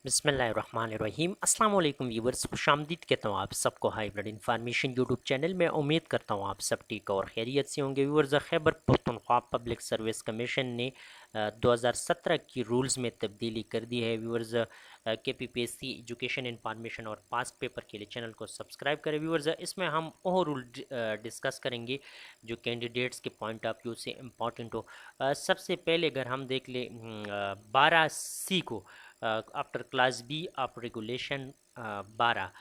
बिस्मिल्लाहिर्रहमानिर्रहीम। अस्सलाम वालेकुम व्यूवर्स, खुशामदीद कहता हूँ आप सबको हाइब्रिड इन्फॉर्मेशन यूट्यूब चैनल में। उम्मीद करता हूँ आप सब ठीक और खैरियत से होंगे। Viewers, Khyber Pakhtunkhwa public service commission ने 2017 की रूल्स में तब्दीली कर दी है। व्यूवर्स, KPPSC एजुकेशन इन्फॉर्मेशन और पास्ट पेपर के लिए चैनल को सब्सक्राइब करें। व्यूवर्स, इसमें हम वो रूल डिस्कस करेंगे जो कैंडिडेट्स के पॉइंट ऑफ व्यू से इम्पॉर्टेंट हो। सबसे पहले अगर हम देख लें 12C को, after class B of regulation 12,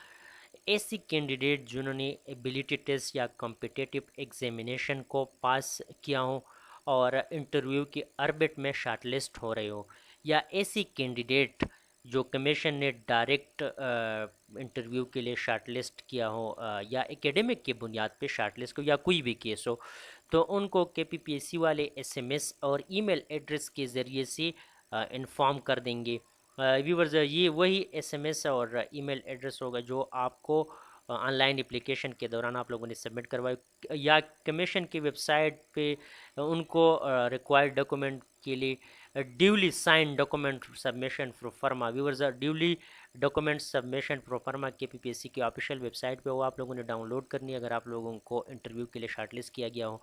ऐसी कैंडिडेट जिन्होंने एबिलिटी टेस्ट या कॉम्पिटिटिव एग्जामिनेशन को पास किया हो और इंटरव्यू की अर्बिट में शॉर्टलिस्ट हो रहे हो, या ऐसी कैंडिडेट जो कमीशन ने डायरेक्ट इंटरव्यू के लिए शॉर्टलिस्ट किया हो, या एकेडमिक के बुनियाद पे शॉर्टलिस्ट हो, या कोई भी केस हो, तो उनको KPPSC वाले SMS और ईमेल एड्रेस के ज़रिए से इन्फॉर्म कर देंगे। व्यूवर्स, ये वही SMS और ईमेल एड्रेस होगा जो आपको ऑनलाइन एप्लीकेशन के दौरान आप लोगों ने सबमिट करवाए, या कमीशन की वेबसाइट पे उनको रिक्वायर्ड डॉक्यूमेंट के लिए duly sign document submission proforma. Viewers, duly document submission proforma KPPSC की ऑफिशियल वेबसाइट पे वो आप लोगों ने डाउनलोड करनी है अगर आप लोगों को इंटरव्यू के लिए शॉर्टलिस्ट किया गया हो।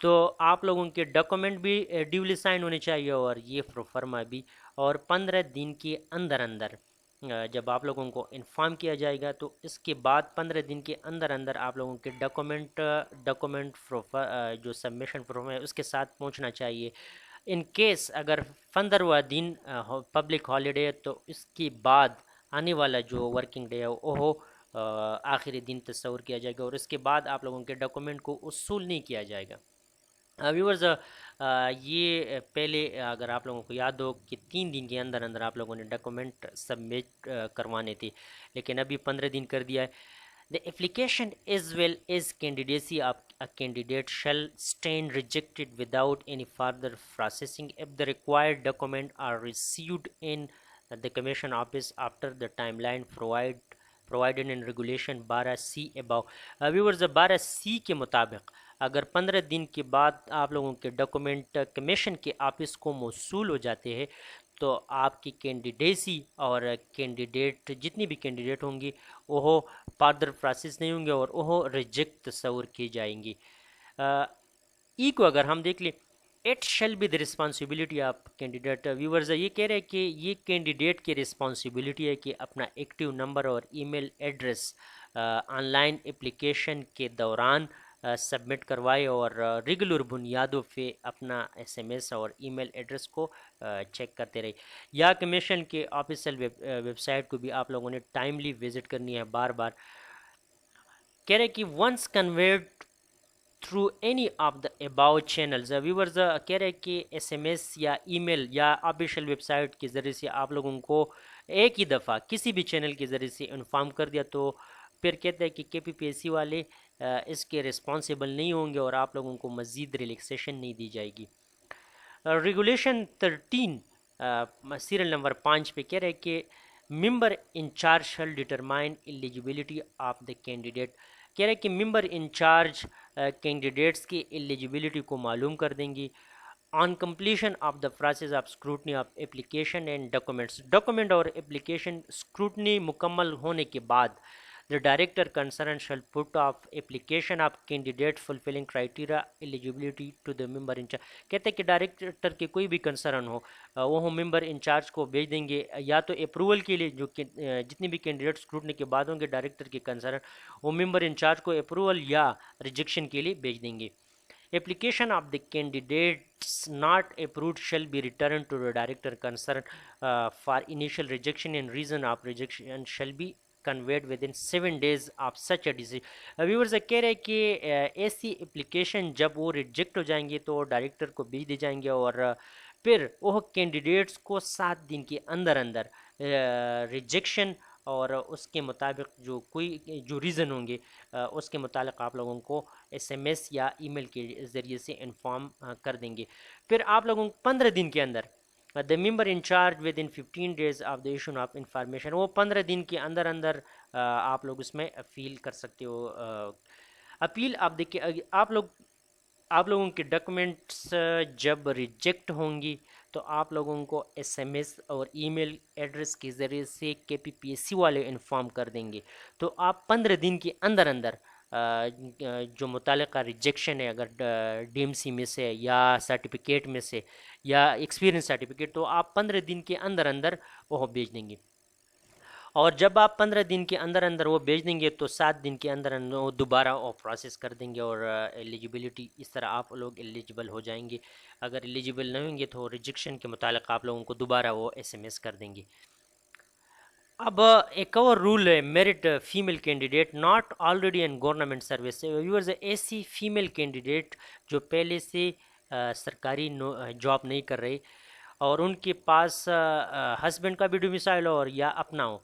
तो आप लोगों के डॉक्यूमेंट भी ड्यूली साइन होने चाहिए और ये प्रोफर्मा भी। और 15 दिन के अंदर अंदर जब आप लोगों को इन्फॉर्म किया जाएगा तो इसके बाद 15 दिन के अंदर अंदर आप लोगों के डॉक्यूमेंट प्रोफर जो सबमिशन प्रोफर्मा है उसके साथ पहुंचना चाहिए। इन केस अगर 15वां दिन पब्लिक हॉलीडे है तो इसके बाद आने वाला जो वर्किंग डे है वो आखिरी दिन तस्वर किया जाएगा और इसके बाद आप लोगों के डॉक्यूमेंट को उसूल नहीं किया जाएगा। व्यूवर्स, ये पहले अगर आप लोगों को याद हो कि 3 दिन के अंदर अंदर आप लोगों ने डॉक्यूमेंट सबमिट करवाने थे, लेकिन अभी 15 दिन कर दिया है। The application as well as candidacy of a candidate shall stand rejected without any further processing if the required document are received in the commission office after the timeline provided in regulation 12C above। Viewers, 12C के मुताबिक अगर 15 दिन के बाद आप लोगों के document commission के ऑफिस को मौसूल हो जाते हैं तो आपकी कैंडिडेसी और कैंडिडेट जितनी भी कैंडिडेट होंगी वो फर्दर प्रोसेस नहीं होंगे और वो रिजेक्ट तस्वर की जाएंगी। ई को अगर हम देख लें, it shall be the responsibility of candidate. Viewers, ये कह रहे हैं कि ये कैंडिडेट की रिस्पॉन्सिबिलिटी है कि अपना एक्टिव नंबर और ईमेल एड्रेस ऑनलाइन एप्लीकेशन के दौरान सबमिट करवाए और रेगुलर बुनियादों पे अपना SMS और ईमेल एड्रेस को चेक करते रहे। या कमीशन के ऑफिशियल वेबसाइट को भी आप लोगों ने टाइमली विजिट करनी है बार बार। कह रहे कि once convert through any of the above channels. Viewers, कह रहे कि SMS या ईमेल या ऑफिशियल वेबसाइट के ज़रिए से आप लोगों को एक ही दफ़ा किसी भी चैनल के ज़रिए से इन्फॉर्म कर दिया तो फिर कहते हैं कि KPPSC वाले इसके रिस्पॉन्सिबल नहीं होंगे और आप लोगों को मज़ीद रिलैक्सेशन नहीं दी जाएगी। रेगुलेशन 13 सीरियल नंबर 5 पे कह रहे हैं कि member incharge shall determine eligibility of the candidate. कह रहे हैं कि मेंबर इंचार्ज कैंडिडेट्स की एलिजिबिलिटी को मालूम कर देंगी on completion of the process of scrutiny of application and document और एप्लीकेशन स्क्रूटनी मुकम्मल होने के बाद the director concern shall put of application of candidate fulfilling criteria eligibility to the member incharge. कहते हैं कि डायरेक्टर के कोई भी कंसर्न हो वो मेंबर इंचार्ज को भेज देंगे, या तो अप्रूवल के लिए जो जितनी भी कैंडिडेट स्क्रूटनी के बाद होंगे डायरेक्टर के कंसर्न वो मेंबर इंचार्ज को अप्रूवल या रिजेक्शन के लिए भेज देंगे। Application of the candidates not approved shall be returned to the director concerned for initial rejection, and reason of rejection shall be conveyed within 7 days of such a decision। Viewers, कह रहे हैं कि ऐसी application जब वो reject हो जाएंगे तो डायरेक्टर को भेज दिए जाएंगे और फिर वो कैंडिडेट्स को 7 दिन के अंदर अंदर रिजेक्शन और उसके मुताबिक जो रीज़न होंगे उसके मुताबिक आप लोगों को SMS या ईमेल के ज़रिए से इन्फॉर्म कर देंगे। फिर आप लोगों को 15 दिन के अंदर the member incharge within 15 days of the issue of information, वो 15 दिन के अंदर अंदर आप लोग उसमें अपील कर सकते हो। अपील आप देखिए, आप लोगों के डॉक्यूमेंट्स जब रिजेक्ट होंगी تو آپ لوگوں کو SMS اور ای میل ایڈریس کے ذریعے سے KPPSC والے انفارم کر دیں گے. تو آپ 15 دن کے اندر اندر جو متعلقہ ریجیکشن ہے اگر DMC میں سے یا سرٹیفکیٹ میں سے یا ایکسپیرینس سرٹیفکیٹ، تو آپ 15 دن کے اندر اندر وہ بھیج دیں گے. اور جب آپ 15 دن کے اندر اندر وہ بھیج دیں گے تو 7 دن کے اندر اندر وہ دوبارہ وہ پروسیس کر دیں گے اور ایلیجیبلٹی اس طرح آپ لوگ ایلیجیبل ہو جائیں گے. اگر ایلیجیبل نہیں ہوں گے تو ریجیکشن کے متعلق آپ لوگوں کو دوبارہ وہ SMS کر دیں گے. اب ایک اور رول ہے merit female candidate not already in government service. Viewers ایسی فیمیل کینڈیڈیٹ جو پہلے سے سرکاری جاب نہیں کر رہے اور ان کے پاس ہسبینڈ کا بھی ڈومیسائل ہو اور یا اپنا ہو،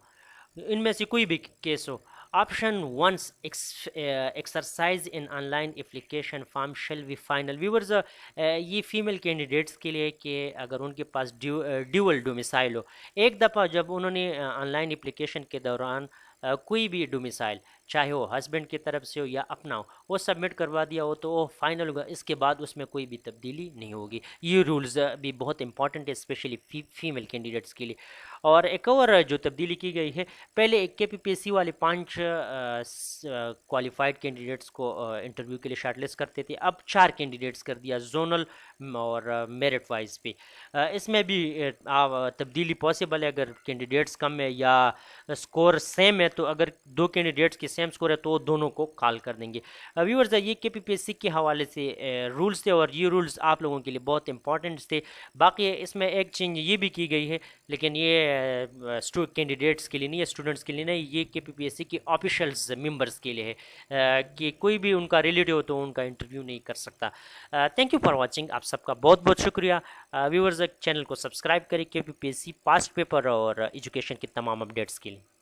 ان میں سے کوئی بھی کیس ہو، option once exercise in online application form shall be final. Viewers یہ فیمیل کینڈیڈیٹس کے لیے کہ اگر ان کے پاس ڈیول ڈومیسائل ہو، ایک دفعہ جب انہوں نے آن لائن اپلیکیشن کے دوران کوئی بھی ڈومیسائل چاہے وہ ہسبینڈ کی طرف سے ہو یا اپنا ہو وہ سبمٹ کروا دیا ہو تو وہ فائنل ہوگا، اس کے بعد اس میں کوئی بھی تبدیلی نہیں ہوگی. یہ رولز بھی بہت امپورٹنٹ ہے اسپیشلی فیمیل کینڈیڈیٹس کے لیے. اور ایک اور جو تبدیلی کی گئی ہے، پہلے KPPSC والے 5 کوالیفائڈ کینڈیڈیٹس کو انٹرویو کے لیے شارٹ لسٹ کرتے تھے، اب 4 کینڈیڈیٹس کر دیا زونل اور میرٹ وائز پہ. اس میں بھی تبدیلی پاسبل ہے اگر کینڈیڈیٹس کم ہے یا اسکور سیم ہے، تو اگر 2 کینڈیڈیٹس کی سیم اسکور ہے تو وہ دونوں کو کال کر دیں گے. ویورز یہ KPPSC کے حوالے سے رولز تھے اور یہ رولز آپ لوگوں کے لیے بہت امپورٹنٹ تھے. باقی اس میں ایک چینج یہ بھی کی گئی ہے لیکن یہ کینڈیڈیٹس کے لیے نہیں ہے، اسٹوڈنٹس کے لیے نہیں، یہ KPPSC کے آفیشلز ممبرس کے لیے ہے کہ کوئی بھی ان کا ریلیٹیو ہو تو ان کا انٹرویو نہیں کر سکتا. Thank you for watching. آپ سب کا بہت بہت شکریہ. ویورز چینل کو سبسکرائب کریں KPPSC پاسٹ پیپر اور ایجوکیشن کی تمام اپڈیٹس کے لیے.